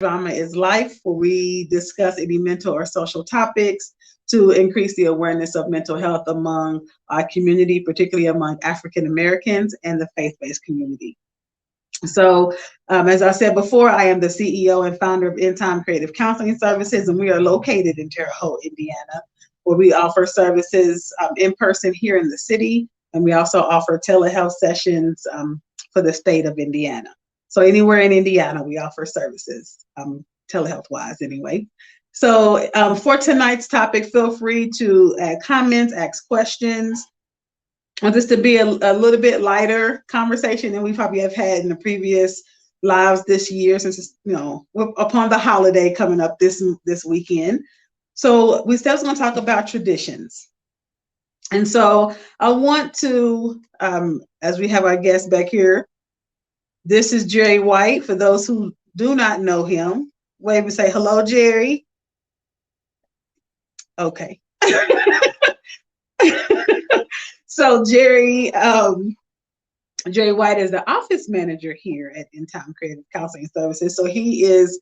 Drama is Life, where we discuss any mental or social topics to increase the awareness of mental health among our community, particularly among African Americans and the faith based community. So, as I said before, I am the CEO and founder of End Time Creative Counseling Services, and we are located in Terre Haute, Indiana, where we offer services in person here in the city, and we also offer telehealth sessions for the state of Indiana. So, anywhere in Indiana, we offer services, telehealth wise, anyway. So, for tonight's topic, feel free to add comments, ask questions. Want this to be a little bit lighter conversation than we probably have had in the previous lives this year, since it's, upon the holiday coming up this weekend. So we still going to talk about traditions. And so I want to, as we have our guest back here, this is Jerry White. For those who do not know him, wave and say hello, Jerry. Okay. So Jerry White is the office manager here at End Time Creative Counseling Services. So he is,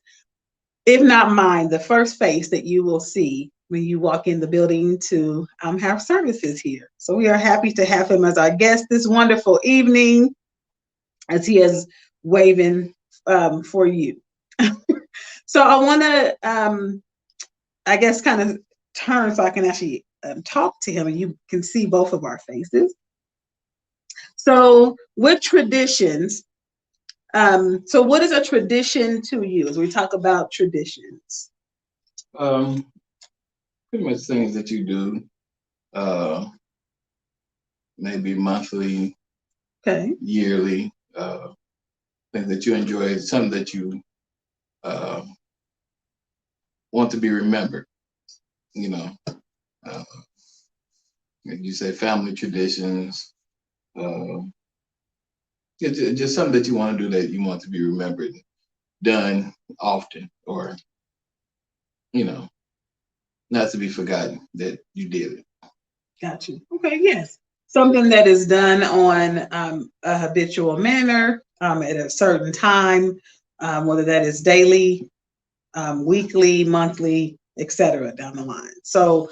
if not mine, the first face that you will see when you walk in the building to have services here. So we are happy to have him as our guest this wonderful evening, as he is waving for you. So I want to, I guess, kind of turn so I can actually talk to him and you can see both of our faces. So with traditions, so what is a tradition to you as we talk about traditions? Pretty much things that you do, maybe monthly, okay, yearly, things that you enjoy, something that you want to be remembered. Like you say, family traditions. It's just something that you want to do that you want to be remembered, done often, or not to be forgotten that you did it. Got you. Okay, yes. Something that is done on a habitual manner at a certain time, whether that is daily, weekly, monthly, etc. down the line. So,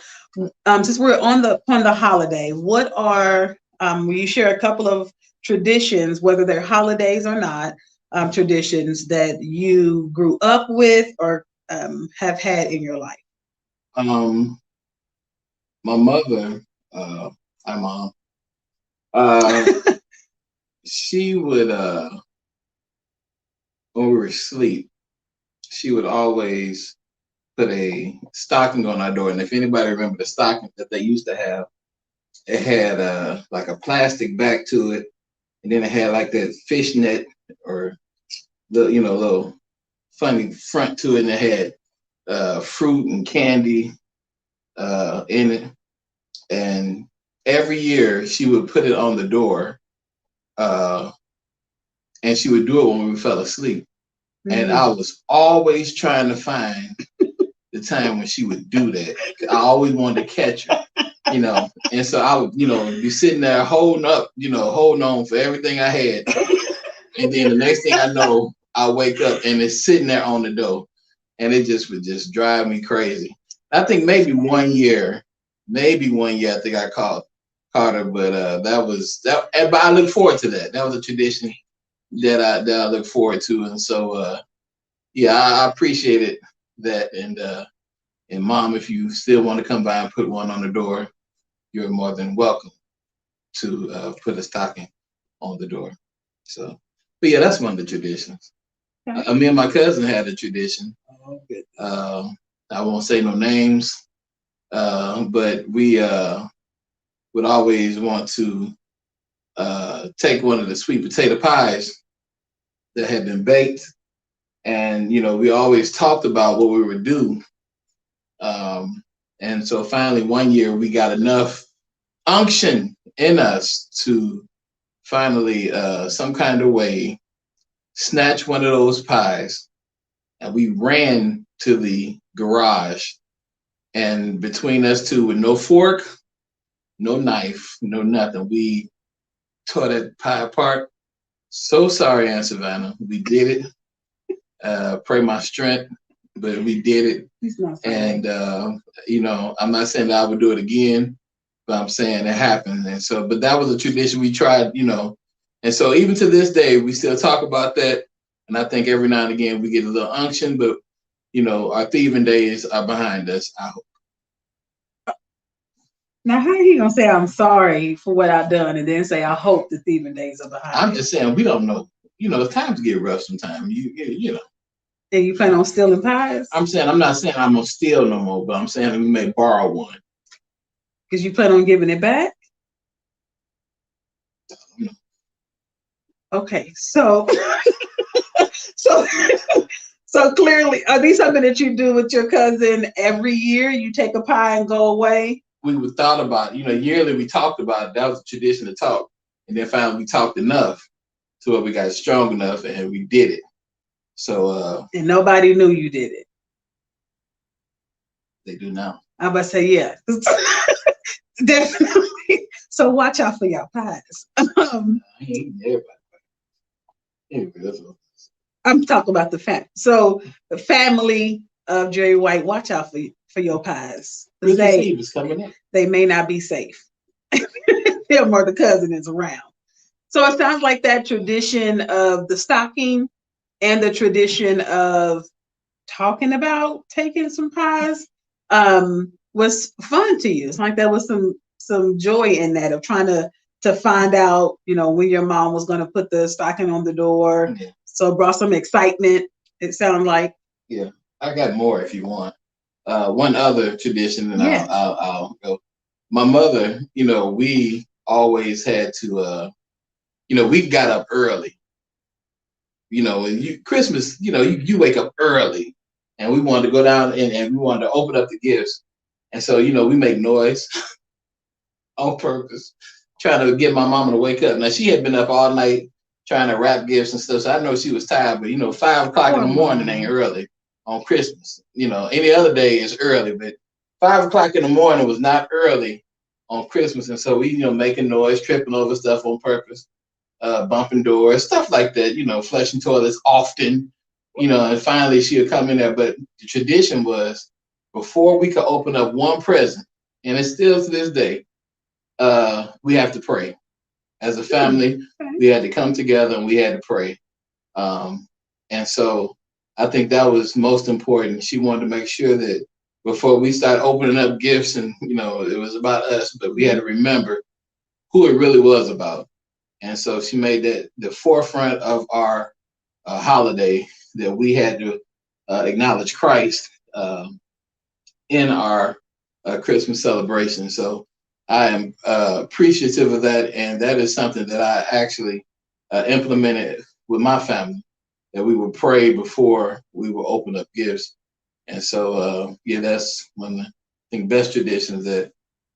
since we're on the holiday, what are will you share a couple of traditions, whether they're holidays or not, traditions that you grew up with or have had in your life? My mother, my mom, she would when we were asleep, she would always put a stocking on our door. And if anybody remember the stocking that they used to have, it had like a plastic back to it, and then it had like that fishnet or the little funny front to it, and it had fruit and candy in it. And every year she would put it on the door, and she would do it when we fell asleep. And I was always trying to find the time when she would do that. I always wanted to catch her, And so I would, be sitting there holding on for everything I had. And then the next thing I know, I wake up and it's sitting there on the door. And it just would just drive me crazy. I think maybe one year I think I caught her, but that was that. But I look forward to that. That was a tradition that I look forward to, and so yeah, I appreciated that. And Mom, if you still want to come by and put one on the door, you're more than welcome to put a stocking on the door. So, but yeah, that's one of the traditions. Me and my cousin had a tradition. I won't say no names, but we would always want to take one of the sweet potato pies that had been baked, and we always talked about what we would do. And so finally one year we got enough unction in us to finally some kind of way snatch one of those pies, and we ran to the garage, and between us two, with no fork, no knife, no nothing, we tore that pie apart. So sorry, Aunt Savannah. We did it. pray my strength, but we did it. He's not sorry. And you know, I'm not saying that I would do it again, but I'm saying it happened. And so, but that was a tradition we tried, you know. And so even to this day, we still talk about that. And I think every now and again we get a little unction, but you know, our thieving days are behind us, I hope. Now, how are you gonna say I'm sorry for what I've done and then say I hope the thieving days are behind I'm me? just saying we don't know. You know, times get rough sometimes. You know. And you plan on stealing pies? I'm saying I'm not saying I'm gonna steal no more, but I'm saying we may borrow one. Because you plan on giving it back? No. Okay, so so so clearly, are these something that you do with your cousin every year? You take a pie and go away? We would thought about, you know, yearly we talked about it. That was a tradition to talk. And then finally we talked enough to where we got strong enough and we did it. So and nobody knew you did it. They do now. I'm about to say, yeah. Definitely. So watch out for your pies. I ain't eating everybody. I'm talking about the family. So the family of Jerry White, watch out for your pies. Christmas Eve is coming up. They may not be safe. Him or the cousin is around. So it sounds like that tradition of the stocking and the tradition of talking about taking some pies was fun to you. It's like there was some joy in that of trying to find out, you know, when your mom was going to put the stocking on the door. Yeah. So it brought some excitement. It sounded like. Yeah, I got more if you want. One other tradition, and yes. I'll go. My mother, you know, we always had to, you know, we got up early. You know, Christmas, you know, you wake up early, and we wanted to go down and we wanted to open up the gifts. And so, you know, we make noise on purpose, trying to get my mama to wake up. Now, she had been up all night trying to wrap gifts and stuff, so I know she was tired, but, you know, 5 o'clock in the morning ain't early on Christmas. You know, any other day is early, but 5 o'clock in the morning was not early on Christmas. And so we, you know, making noise, tripping over stuff on purpose, bumping doors, stuff like that, you know, flushing toilets often, you know, and finally she would come in there. But the tradition was before we could open up one present, and it's still to this day, we have to pray. As a family, we had to come together and we had to pray. And so I think that was most important. She wanted to make sure that before we start opening up gifts and, you know, it was about us, but we had to remember who it really was about. And so she made that the forefront of our holiday, that we had to acknowledge Christ in our Christmas celebration. So I am appreciative of that, and that is something that I actually implemented with my family, that we would pray before we would open up gifts. And so, yeah, that's one of the, I think, best traditions that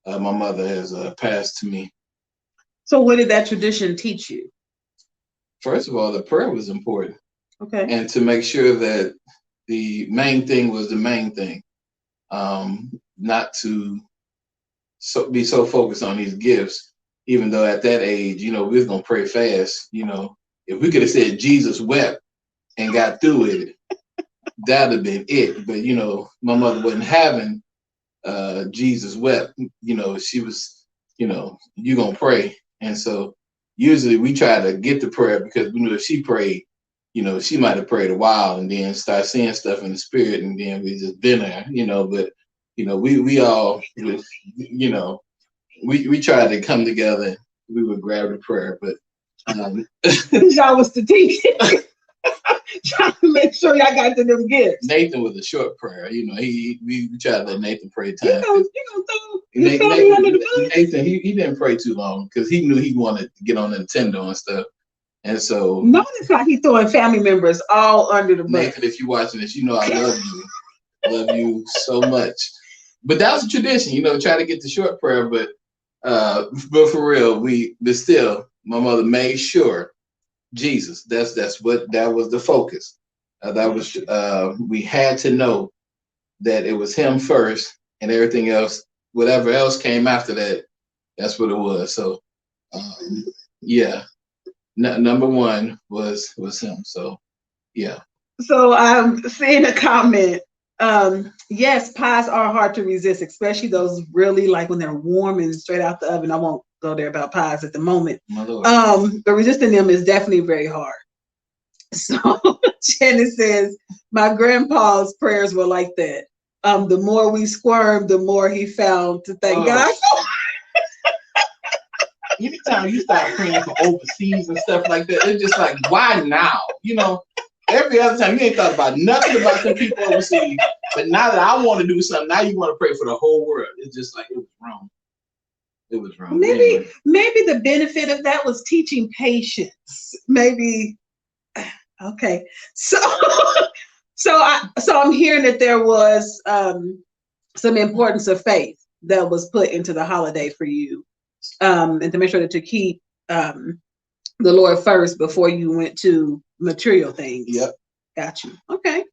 my mother has passed to me. So what did that tradition teach you? First of all, the prayer was important. Okay. And to make sure that the main thing was the main thing, not to be so focused on these gifts, even though at that age, you know, we was gonna pray fast. You know, if we could have said Jesus wept and got through with it, that'd have been it. But you know, my mother wasn't having Jesus wept. You know, she was, you know, you gonna pray. And so usually we try to get the prayer, because we knew if she prayed, you know, she might have prayed a while and then start seeing stuff in the spirit, and then we just been there, you know. But you know, we all, you know, we tried to come together. We would grab the prayer, but y'all was strategic. Trying to make sure y'all got to them gifts. Nathan was a short prayer, you know. We tried to let Nathan pray time. Nathan, he didn't pray too long because he knew he wanted to get on Nintendo and stuff. And so notice how he throwing family members all under the bus. Nathan, if you're watching this, you know I love you. Love you so much. But that was a tradition, you know, try to get the short prayer. But for real, but still, my mother made sure Jesus. That was the focus. That was we had to know that it was him first, and everything else, whatever else came after that, that's what it was. So yeah, number one was him. So yeah. So I'm seeing a comment. Yes, pies are hard to resist, especially those really like when they're warm and straight out the oven. I won't go there about pies at the moment. My Lord. But resisting them is definitely very hard. So Janet says, my grandpa's prayers were like that. The more we squirmed, the more he found to thank God for. Anytime you start praying for overseas and stuff like that, it's just like, why now? You know, every other time you ain't thought about nothing about the people overseas, but now that I want to do something, now you want to pray for the whole world. It's just like it was wrong. It was wrong. Maybe the benefit of that was teaching patience. Maybe. Okay, so I'm hearing that there was some importance of faith that was put into the holiday for you, and to make sure that you keep the Lord first before you went to material things. Yep. Got you. Okay.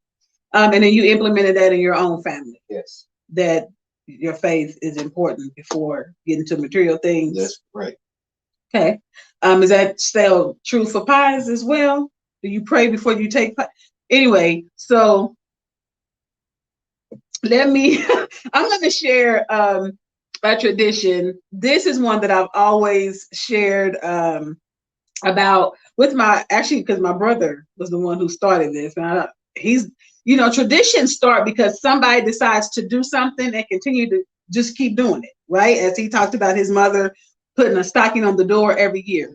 And then you implemented that in your own family. Yes. That your faith is important before getting to material things. That's right. Okay. Is that still true for pies as well? Do you pray before you take pie? Anyway, so I'm going to share a tradition. This is one that I've always shared about with because my brother was the one who started this. And traditions start because somebody decides to do something and continue to just keep doing it, right? As he talked about his mother putting a stocking on the door every year.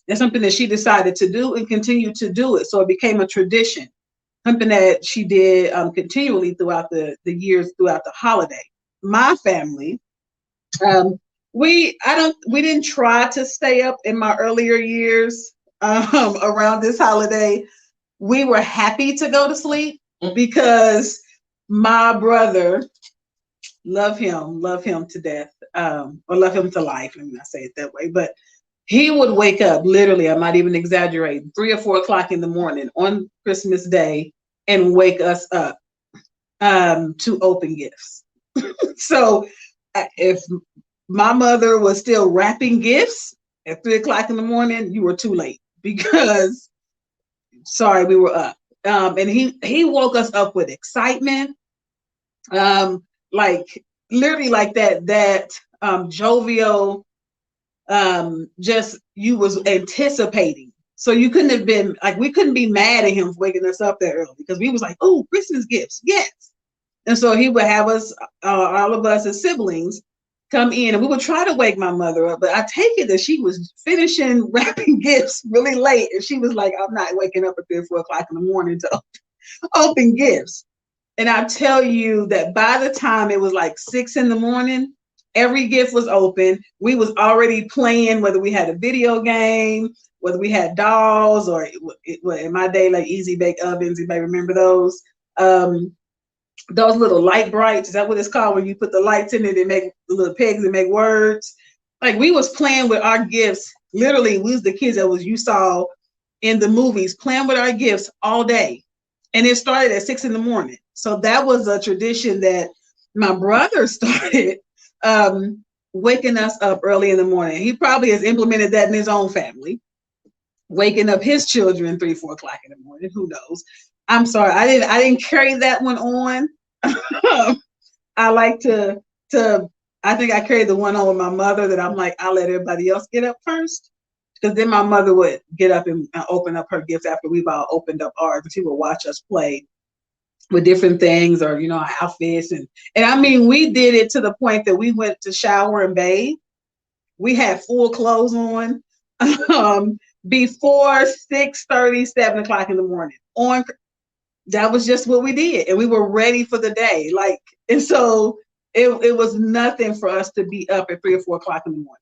It's something that she decided to do and continue to do it. So it became a tradition, something that she did continually throughout the years, throughout the holiday. My family, we didn't try to stay up in my earlier years around this holiday. We were happy to go to sleep because my brother, love him to death, or love him to life. Let me not say it that way, but he would wake up literally, I'm not even exaggerating, 3 or 4 o'clock in the morning on Christmas Day and wake us up to open gifts. So if my mother was still wrapping gifts at 3 o'clock in the morning, you were too late because, sorry, we were up. And he woke us up with excitement, like literally like that jovial, just you was anticipating. So you couldn't have been like, we couldn't be mad at him for waking us up that early because we was like, oh, Christmas gifts, yes. And so he would have us, all of us as siblings, come in, and we would try to wake my mother up, but I take it that she was finishing wrapping gifts really late, and she was like, I'm not waking up at 3 or 4 o'clock in the morning to open gifts. And I tell you that by the time it was like 6 in the morning, every gift was open. We was already playing, whether we had a video game, whether we had dolls, or in my day, like Easy Bake Ovens. You may remember those. Those little light brights, is that what it's called? When you put the lights in it, they make the little pegs and make words. Like we was playing with our gifts. Literally, we was the kids that you saw in the movies playing with our gifts all day. And it started at 6 in the morning. So that was a tradition that my brother started, waking us up early in the morning. He probably has implemented that in his own family, waking up his children 3, 4 o'clock in the morning. Who knows? I'm sorry, I didn't carry that one on. I like to I think I carried the one on with my mother that I'm like, I'll let everybody else get up first. Because then my mother would get up and open up her gifts after we've all opened up ours, and she would watch us play with different things, or outfits, and I mean, we did it to the point that we went to shower and bathe. We had full clothes on before 6:30, 7 o'clock in the morning. That was just what we did, and we were ready for the day. Like, and so it was nothing for us to be up at 3 or 4 o'clock in the morning.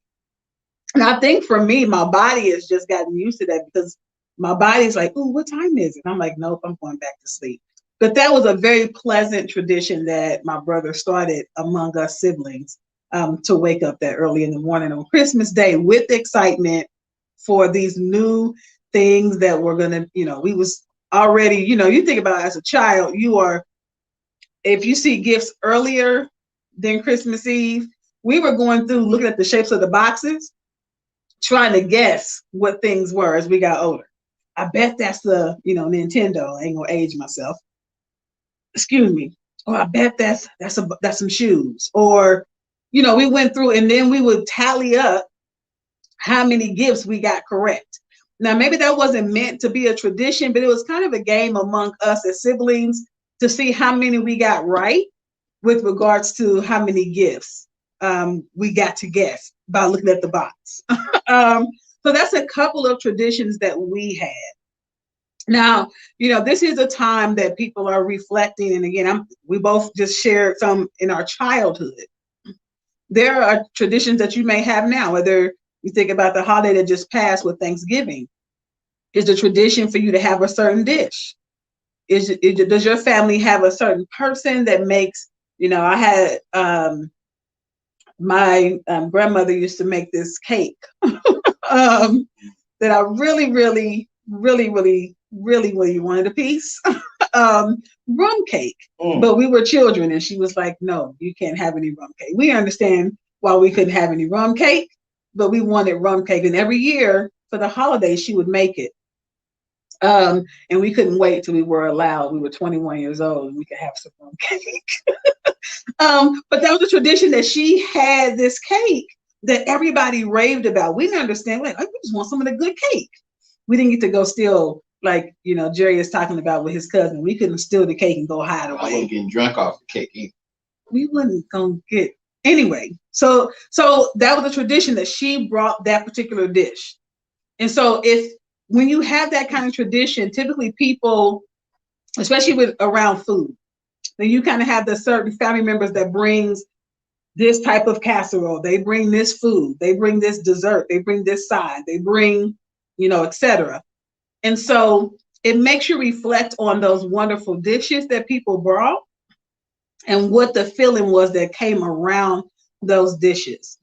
And I think for me, my body has just gotten used to that because my body's like, "Ooh, what time is it?" I'm like, "Nope, I'm going back to sleep." But that was a very pleasant tradition that my brother started among us siblings, to wake up that early in the morning on Christmas Day with excitement for these new things that we're gonna, we was already, you think about it as a child, if you see gifts earlier than Christmas Eve, we were going through looking at the shapes of the boxes, trying to guess what things were as we got older. I bet that's the, Nintendo. I ain't gonna age myself. Excuse me. Or I bet that's some shoes. Or, we went through and then we would tally up how many gifts we got correct. Now, maybe that wasn't meant to be a tradition, but it was kind of a game among us as siblings to see how many we got right with regards to how many gifts we got to guess by looking at the box. So that's a couple of traditions that we had. Now, this is a time that people are reflecting. And again, we both just shared some in our childhood. There are traditions that you may have now, whether you think about the holiday that just passed with Thanksgiving. Is the tradition for you to have a certain dish? Does your family have a certain person that makes, I had my grandmother used to make this cake that I really, really, really, really, really, really wanted a piece. Rum cake. But we were children and she was like, no, you can't have any rum cake. We understand why we couldn't have any rum cake, but we wanted rum cake. And every year for the holidays, she would make it. And we couldn't wait till we were allowed. We were 21 years old and we could have some rum cake. But that was a tradition that she had this cake that everybody raved about. We didn't understand, like, we just want some of the good cake. We didn't get to go steal, like, Jerry is talking about with his cousin. We couldn't steal the cake and go hide away. I wasn't getting drunk off the cake either. We wasn't gonna get anyway. So that was a tradition that she brought that particular dish. And so when you have that kind of tradition, typically people, especially with around food, then you kind of have the certain family members that brings this type of casserole, they bring this food, they bring this dessert, they bring this side, they bring, etc. And so it makes you reflect on those wonderful dishes that people brought and what the feeling was that came around those dishes.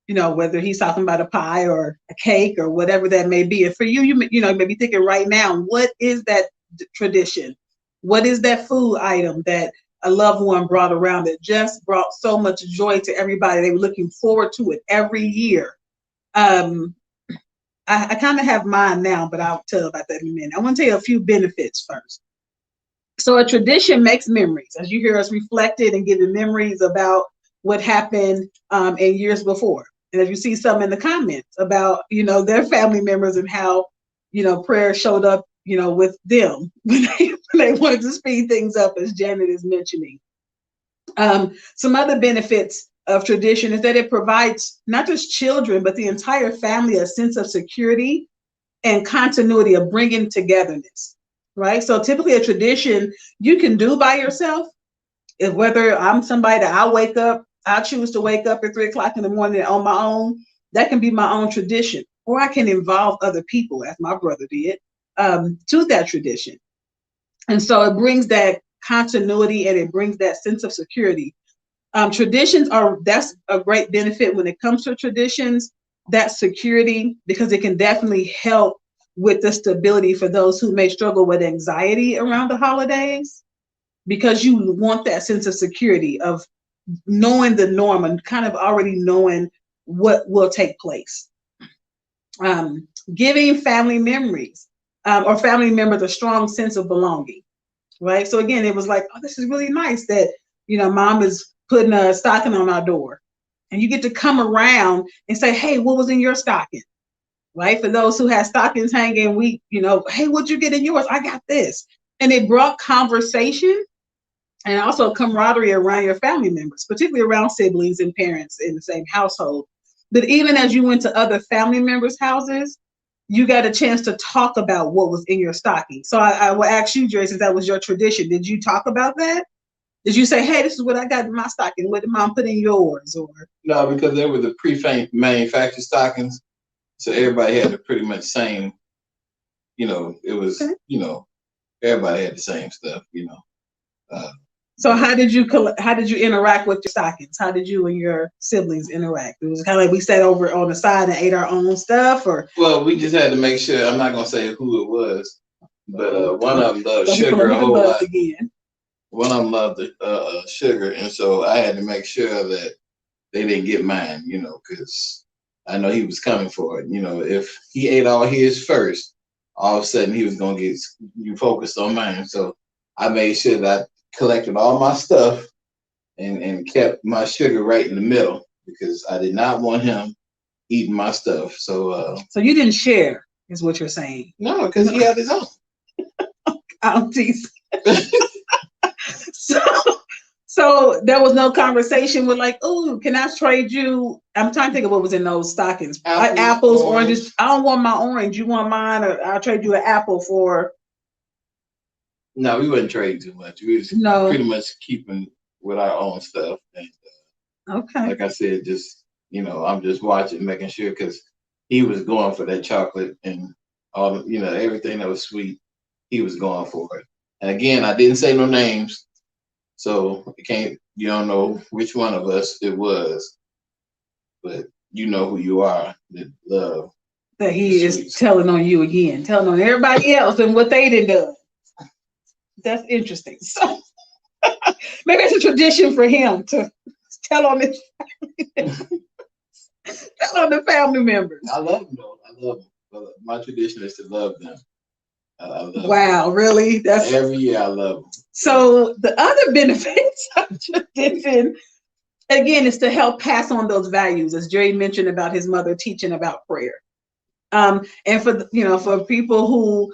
Whether he's talking about a pie or a cake or whatever that may be. And for you, you may be thinking right now, what is that tradition? What is that food item that a loved one brought around that just brought so much joy to everybody? They were looking forward to it every year. I kind of have mine now, but I'll tell about that in a minute. I want to tell you a few benefits first. So a tradition makes memories. As you hear us reflected and giving memories about what happened in years before. And as you see some in the comments about, their family members and how, prayer showed up, with them when they wanted to speed things up, as Janet is mentioning. Some other benefits of tradition is that it provides not just children, but the entire family a sense of security and continuity of bringing togetherness, right? So typically a tradition you can do by yourself. If whether I'm somebody that I choose to wake up at 3 o'clock in the morning on my own, that can be my own tradition. Or I can involve other people, as my brother did, to that tradition. And so it brings that continuity and it brings that sense of security. Traditions that's a great benefit when it comes to traditions, that security, because it can definitely help with the stability for those who may struggle with anxiety around the holidays, because you want that sense of security of knowing the norm and kind of already knowing what will take place. Giving family memories or family members a strong sense of belonging, right? So again, it was like, oh, this is really nice that, mom is putting a stocking on our door. And you get to come around and say, hey, what was in your stocking? Right? For those who have stockings hanging, hey, what'd you get in yours? I got this. And it brought conversation and also camaraderie around your family members, particularly around siblings and parents in the same household. But even as you went to other family members' houses, you got a chance to talk about what was in your stocking. So I will ask you, Jerry, since that was your tradition, did you talk about that? Did you say, hey, this is what I got in my stocking? What did mom put in yours? Or no, because they were the pre-manufactured stockings. So everybody had the pretty much same, it was, okay. Everybody had the same stuff, So how did you interact with your stockings? How did you and your siblings interact? It was kind of like we sat over on the side and ate our own stuff, or? Well, we just had to make sure. I'm not gonna say who it was, but one of them loved sugar a whole lot. One of them loved the sugar, and so I had to make sure that they didn't get mine, because I know he was coming for it. If he ate all his first, all of a sudden he was gonna get you focused on mine. So I made sure that I collected all my stuff and kept my sugar right in the middle because I did not want him eating my stuff. So you didn't share, is what you're saying? No, because he had his own. I'm teasing. So there was no conversation with like, oh, can I trade you? I'm trying to think of what was in those stockings. Apples, oranges. I don't want my orange. You want mine, or I'll trade you an apple for. No, we wouldn't trade too much. We was pretty much keeping with our own stuff. And, okay. Like I said, just I'm just watching, making sure because he was going for that chocolate and all everything that was sweet. He was going for it. And again, I didn't say no names, so you don't know which one of us it was, but you know who you are. That love. That he is telling on you again, telling on everybody else and what they did done. That's interesting. So maybe it's a tradition for him to tell on his family. Tell on the family members. I love them though. I love them. My tradition is to love them. Wow, really? That's every year I love them. So the other benefits of tradition, again, is to help pass on those values, as Jerry mentioned about his mother teaching about prayer. And for people who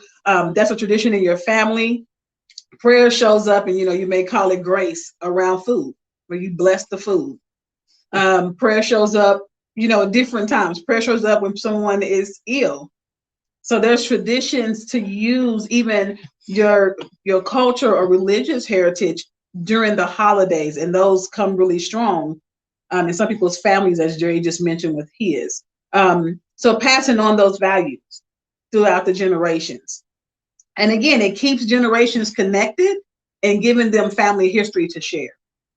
that's a tradition in your family, prayer shows up, and you may call it grace around food, where you bless the food. Prayer shows up, at different times. Prayer shows up when someone is ill. So there's traditions to use even your culture or religious heritage during the holidays, and those come really strong in some people's families, as Jerry just mentioned with his. So passing on those values throughout the generations. And again, it keeps generations connected and giving them family history to share.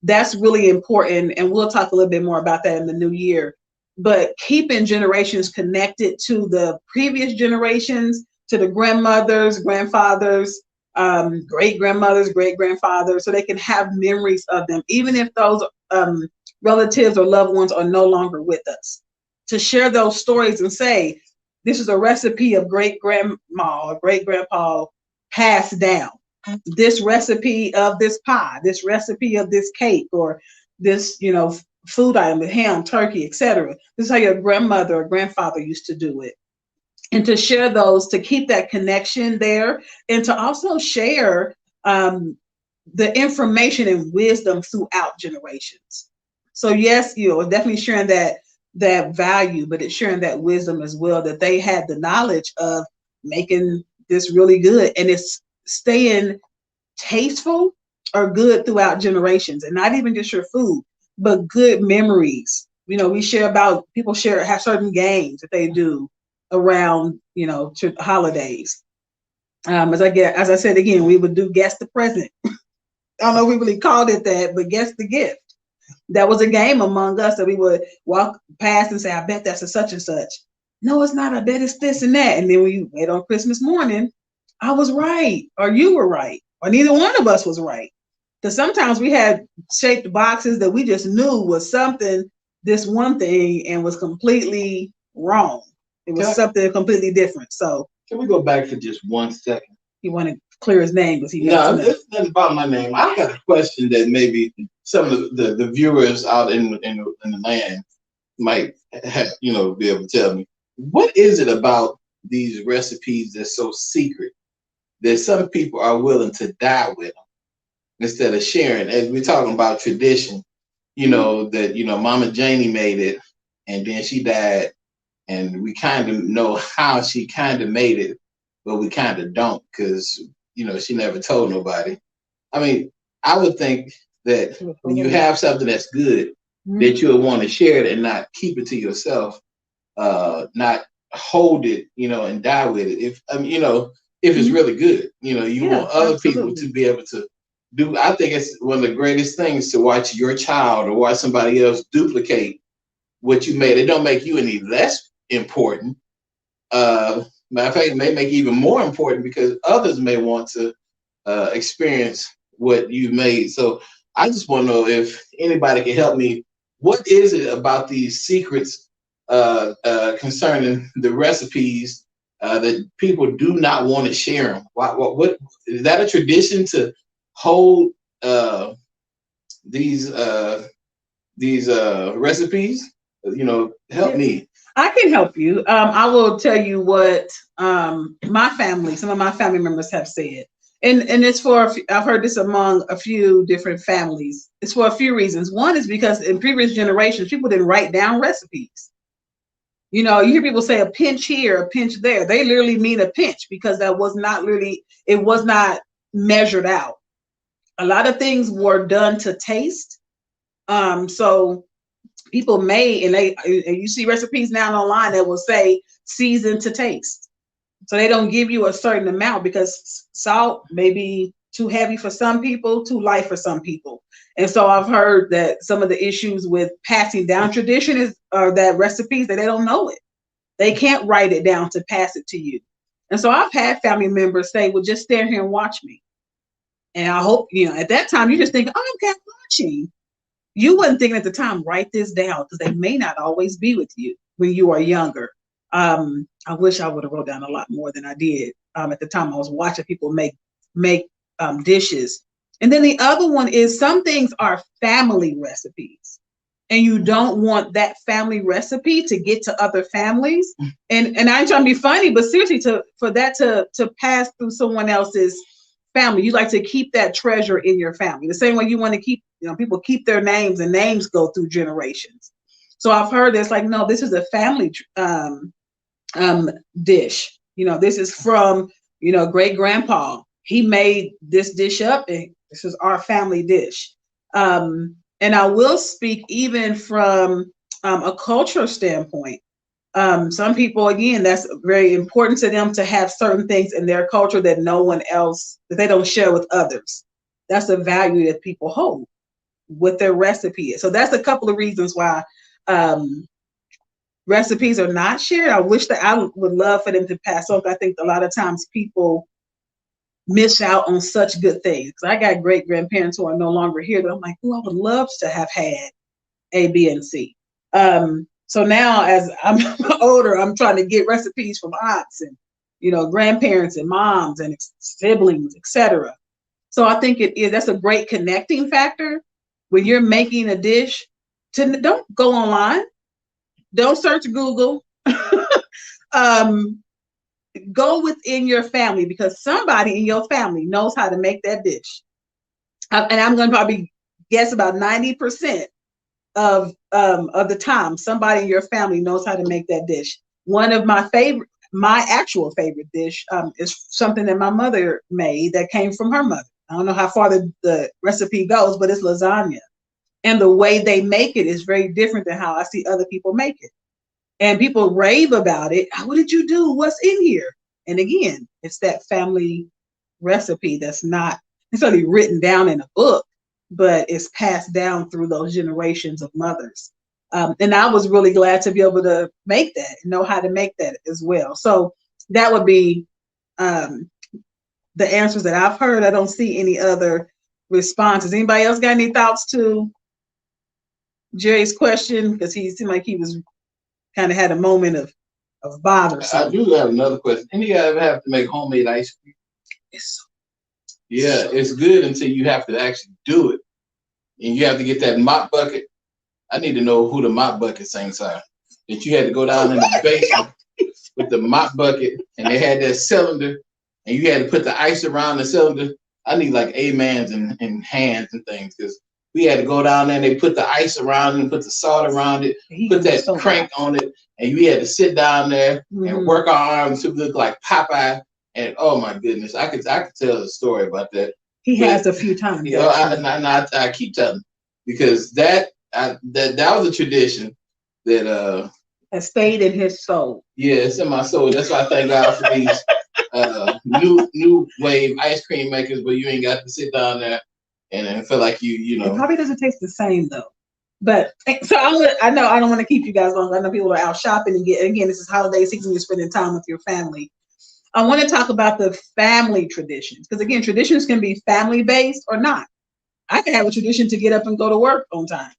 That's really important, and we'll talk a little bit more about that in the new year. But keeping generations connected to the previous generations, to the grandmothers, grandfathers, great-grandmothers, great-grandfathers, so they can have memories of them, even if those relatives or loved ones are no longer with us. To share those stories and say, this is a recipe of great-grandma or great-grandpa passed down. This recipe of this pie, this recipe of this cake, or this, food item, ham, turkey, etc. This is how your grandmother or grandfather used to do it. And to share those, to keep that connection there, and to also share the information and wisdom throughout generations. So yes, definitely sharing that value, but it's sharing that wisdom as well, that they had the knowledge of making this really good, and it's staying tasteful or good throughout generations, and not even just your food, but good memories. People have certain games that they do around, holidays. As I said again, we would do guess the present. I don't know if we really called it that, but guess the gift. That was a game among us that we would walk past and say, I bet that's a such and such. No, it's not. I bet it's this and that. And then when you wait on Christmas morning, I was right, or you were right, or neither one of us was right. Because sometimes we had shaped boxes that we just knew was something, this one thing, and was completely wrong. It was something completely different. So can we go back for just 1 second? You want to clear his name because no, it's nothing about my name. I got a question that maybe some of the viewers out in the land might have, be able to tell me. What is it about these recipes that's so secret that some people are willing to die with them instead of sharing? As we're talking about tradition, that Mama Janie made it and then she died, and we kind of know how she kind of made it, but we kind of don't because she never told nobody. I mean, I would think that when you have something that's good, that you'll want to share it and not keep it to yourself, not hold it, and die with it. If it's really good, you want other people to be able to do. I think it's one of the greatest things to watch your child or watch somebody else duplicate what you made. It don't make you any less important. Matter of fact, it may make it even more important because others may want to experience what you made. So I just want to know if anybody can help me. What is it about these secrets concerning the recipes that people do not want to share them? What is that a tradition to hold these recipes? Help me. I can help you. I will tell you what some of my family members have said. And it's I've heard this among a few different families. It's for a few reasons. One is because in previous generations, people didn't write down recipes. You hear people say a pinch here, a pinch there. They literally mean a pinch because it was not measured out. A lot of things were done to taste. So people made, and you see recipes now online that will say season to taste. So they don't give you a certain amount because salt may be too heavy for some people, too light for some people. And so I've heard that some of the issues with passing down tradition are that recipes that they don't know it. They can't write it down to pass it to you. And so I've had family members say, well, just stand here and watch me. And I hope, at that time, you just think, oh, I'm watching. You wasn't thinking at the time, write this down because they may not always be with you when you are younger. I wish I would have wrote down a lot more than I did. At the time I was watching people make dishes. And then the other one is some things are family recipes and you don't want that family recipe to get to other families. And I ain't trying to be funny, but seriously, for that to pass through someone else's family, you like to keep that treasure in your family. The same way you want to keep, people keep their names and names go through generations. So I've heard this like, no, this is a family dish. This is from, great grandpa. He made this dish up and this is our family dish. And I will speak even from a cultural standpoint. Some people, again, that's very important to them to have certain things in their culture that no one else, that they don't share with others. That's a value that people hold with their recipe. So that's a couple of reasons why recipes are not shared. I would love for them to pass on. I think a lot of times people miss out on such good things. I got great grandparents who are no longer here that I'm like, oh, I would love to have had A, B, and C. So now as I'm older, I'm trying to get recipes from aunts and, grandparents and moms and siblings, etc. So I think that's a great connecting factor when you're making a dish. Don't go online. Don't search Google. Go within your family because somebody in your family knows how to make that dish. And I'm going to probably guess about 90% of the time, somebody in your family knows how to make that dish. One of my actual favorite dish is something that my mother made that came from her mother. I don't know how far the recipe goes, but it's lasagna. And the way they make it is very different than how I see other people make it. And people rave about it. What did you do? What's in here? And again, it's that family recipe that's not necessarily written down in a book, but it's passed down through those generations of mothers. And I was really glad to be able to make that, know how to make that as well. So that would be the answers that I've heard. I don't see any other responses. Anybody else got any thoughts to Jerry's question? Because he seemed like he was kind of had a moment of bother. So. I do have another question. Any of you ever have to make homemade ice cream? It's good until you have to actually do it. And you have to get that mop bucket. I need to know who the mop bucket saints are. That you had to go down in the basement with the mop bucket and they had that cylinder and you had to put the ice around the cylinder. I need like amens and hands and things because we had to go down there and they put the ice around it and put the salt around it, put that crank on it, and we had to sit down there and work our arms to look like Popeye. And oh my goodness, I could tell a story about that. He has a few times. I keep telling because that was a tradition that has stayed in his soul. Yeah, it's in my soul. That's why I thank God for these new wave ice cream makers, but you ain't got to sit down there and feel like you know. It probably doesn't taste the same though. But so I know I don't want to keep you guys long. I know people are out shopping and again, this is holiday season. You're spending time with your family. I want to talk about the family traditions because again, traditions can be family based or not. I can have a tradition to get up and go to work on time,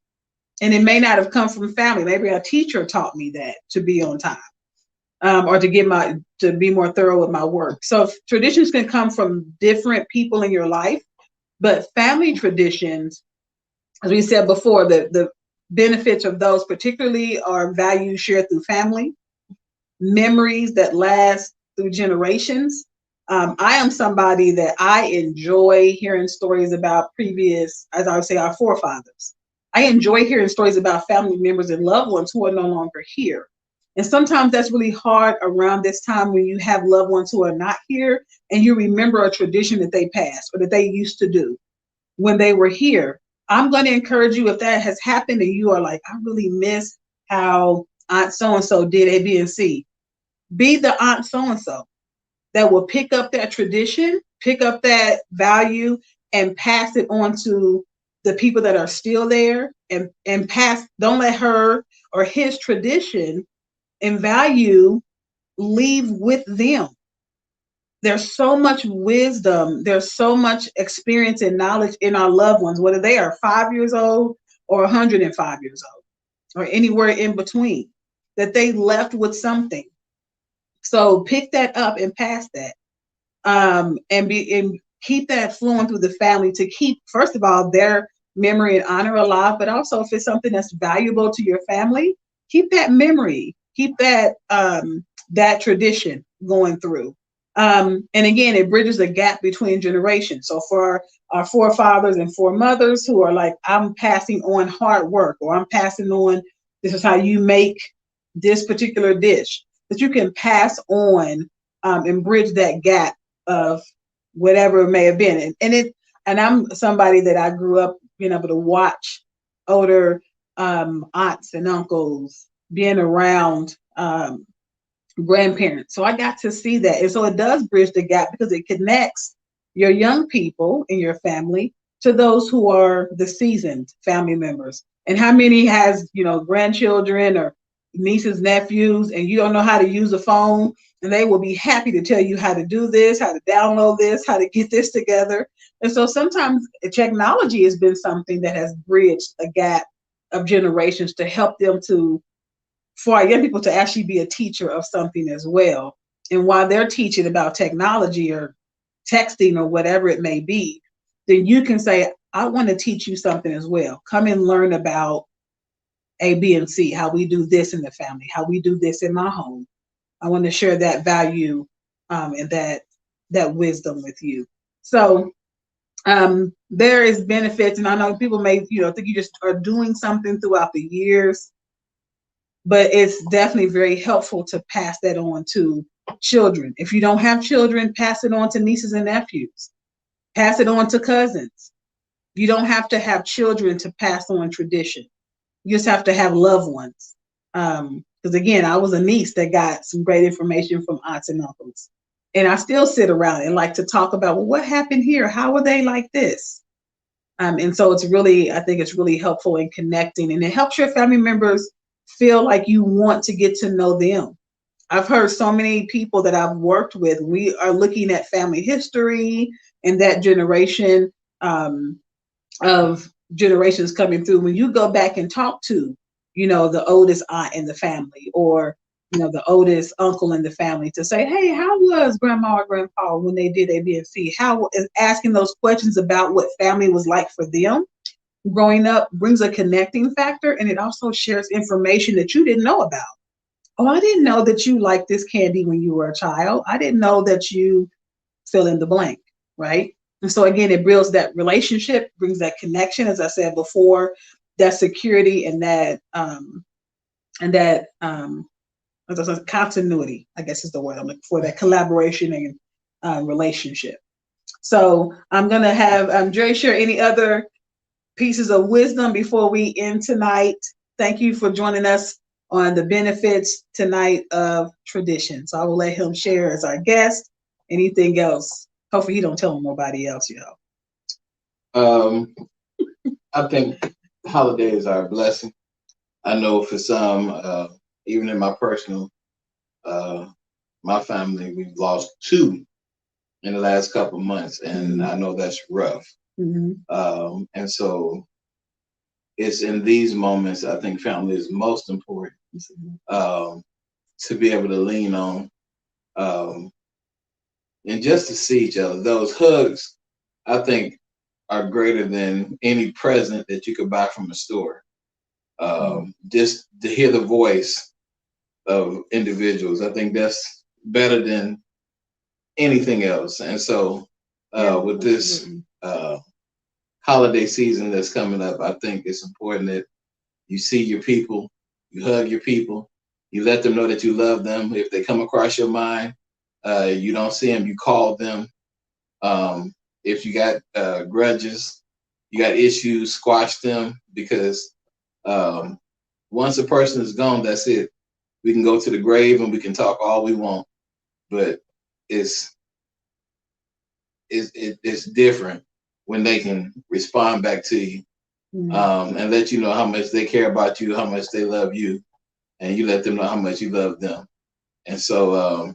and it may not have come from family. Maybe a teacher taught me that to be on time. or to be more thorough with my work. So traditions can come from different people in your life, but family traditions, as we said before, the benefits of those particularly are values shared through family, memories that last through generations. I am somebody that I enjoy hearing stories about previous, as I would say, our forefathers. I enjoy hearing stories about family members and loved ones who are no longer here. And sometimes that's really hard around this time when you have loved ones who are not here and you remember a tradition that they passed or that they used to do when they were here. I'm going to encourage you, if that has happened and you are like, I really miss how Aunt so and so did A, B, and C, be the Aunt so and so that will pick up that tradition, pick up that value, and pass it on to the people that are still there, and pass. Don't let her or his tradition and value leave with them. There's so much wisdom, there's so much experience and knowledge in our loved ones, whether they are 5 years old or 105 years old or anywhere in between, that they left with something. So pick that up and pass that, and keep that flowing through the family to keep, first of all, their memory and honor alive, but also if it's something that's valuable to your family, keep that memory, keep that tradition going through. And again, it bridges the gap between generations. So for our forefathers and foremothers who are like, I'm passing on hard work, or I'm passing on, this is how you make this particular dish, that you can pass on, and bridge that gap of whatever it may have been. And I'm somebody that I grew up being able to watch older aunts and uncles, being around grandparents. So I got to see that. And so it does bridge the gap because it connects your young people in your family to those who are the seasoned family members. And how many has, grandchildren or nieces, nephews, and you don't know how to use a phone, and they will be happy to tell you how to do this, how to download this, how to get this together. And so sometimes technology has been something that has bridged a gap of generations to help them for our young people to actually be a teacher of something as well. And while they're teaching about technology or texting or whatever it may be, then you can say, I want to teach you something as well. Come and learn about A, B, and C, how we do this in the family, how we do this in my home. I want to share that value, and that wisdom with you. So there is benefits, and I know people may think you just are doing something throughout the years, but it's definitely very helpful to pass that on to children. If you don't have children, pass it on to nieces and nephews, pass it on to cousins. You don't have to have children to pass on tradition. You just have to have loved ones. Because again, I was a niece that got some great information from aunts and uncles. And I still sit around and like to talk about, well, what happened here? How were they like this? And so I think it's really helpful in connecting, and it helps your family members feel like you want to get to know them. I've heard so many people that I've worked with, we are looking at family history and that generation, of generations coming through. When you go back and talk to, the oldest aunt in the family, or, the oldest uncle in the family, to say, hey, how was grandma or grandpa when they did A, B, and C? How is asking those questions about what family was like for them growing up brings a connecting factor, and it also shares information that you didn't know about. Oh, I didn't know that you liked this candy when you were a child. I didn't know that you fill in the blank, right? And so again, it builds that relationship, brings that connection, as I said before, that security and that continuity, I guess is the word I'm looking for, that collaboration and relationship. So I'm gonna have Jerry share any other pieces of wisdom before we end tonight. Thank you for joining us on the benefits tonight of tradition. So I will let him share as our guest. Anything else? Hopefully he don't tell nobody else, I think holidays are a blessing. I know for some, even in my personal, my family, we've lost 2 in the last couple of months, and I know that's rough. Mm-hmm. And so it's in these moments I think family is most important. to be able to lean on, and just to see each other. Those hugs, I think, are greater than any present that you could buy from a store. Just to hear the voice of individuals, I think that's better than anything else. And so, with this holiday season that's coming up, I think it's important that you see your people, you hug your people, you let them know that you love them. If they come across your mind, you don't see them, you call them. If you got grudges, you got issues, squash them, because once a person is gone, that's it. We can go to the grave and we can talk all we want, but it's different when they can respond back to you, and let you know how much they care about you, how much they love you, and you let them know how much you love them. And so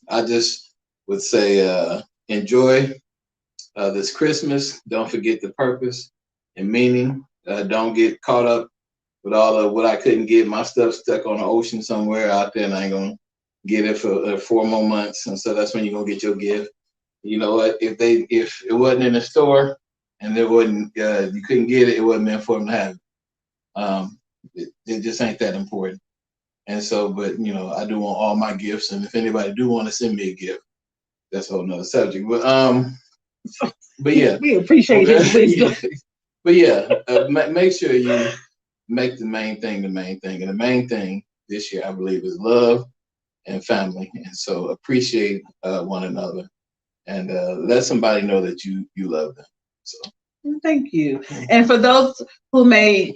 I just would say, enjoy this Christmas. Don't forget the purpose and meaning. Don't get caught up with all of what I couldn't get. My stuff stuck on the ocean somewhere out there, and I ain't gonna get it for 4 more months. And so that's when you're gonna get your gift. You know what? If it wasn't in the store and there wasn't, you couldn't get it, it wasn't meant for them to have it. It just ain't that important. And so, but you know, I do want all my gifts, and if anybody do want to send me a gift, that's a whole nother subject. But yeah, we appreciate his wisdom. But yeah, make sure you make the main thing the main thing, and the main thing this year, I believe, is love and family. And so, appreciate one another, and let somebody know that you love them. So, thank you. And for those who may,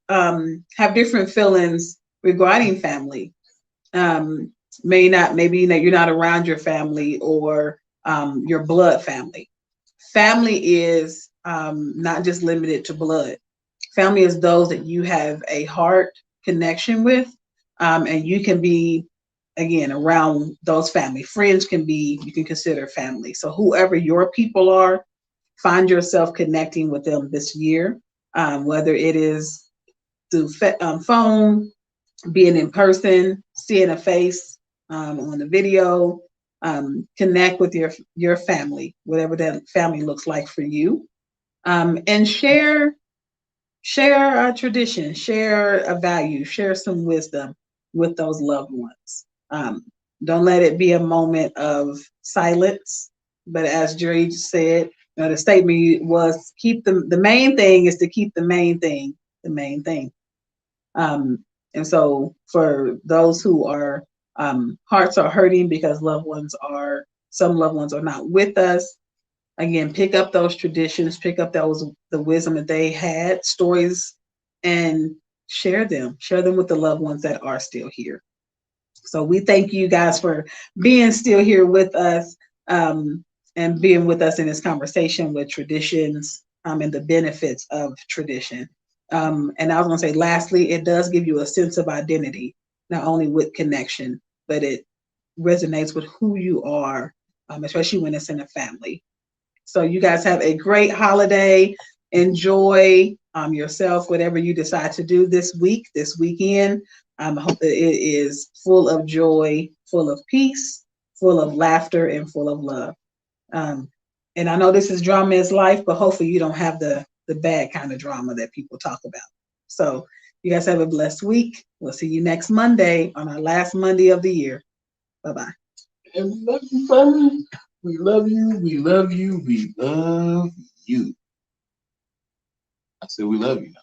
have different feelings regarding family, maybe you're not around your family or your blood family. Family is not just limited to blood. Family is those that you have a heart connection with, and you can be, again, around those family. Friends you can consider family. So whoever your people are, find yourself connecting with them this year, whether it is through phone, being in person, seeing a face on the video. Connect with your family, whatever that family looks like for you, and share a tradition, share a value, share some wisdom with those loved ones. Don't let it be a moment of silence, but as Jerry said, the statement was the main thing is to keep the main thing the main thing. And so for those who are hearts are hurting because some loved ones are not with us, again, pick up those traditions, pick up the wisdom that they had, stories, and share them with the loved ones that are still here. So we thank you guys for being still here with us, and being with us in this conversation with traditions, and the benefits of tradition. And I was going to say, lastly, it does give you a sense of identity, not only with connection, but it resonates with who you are, especially when it's in a family. So you guys have a great holiday. Enjoy yourself, whatever you decide to do this weekend. I hope that it is full of joy, full of peace, full of laughter, and full of love. And I know this is Drama is Life, but hopefully you don't have the bad kind of drama that people talk about. So you guys have a blessed week. We'll see you next Monday on our last Monday of the year. Bye-bye. And we love you, family. We love you. We love you. We love you. I said we love you.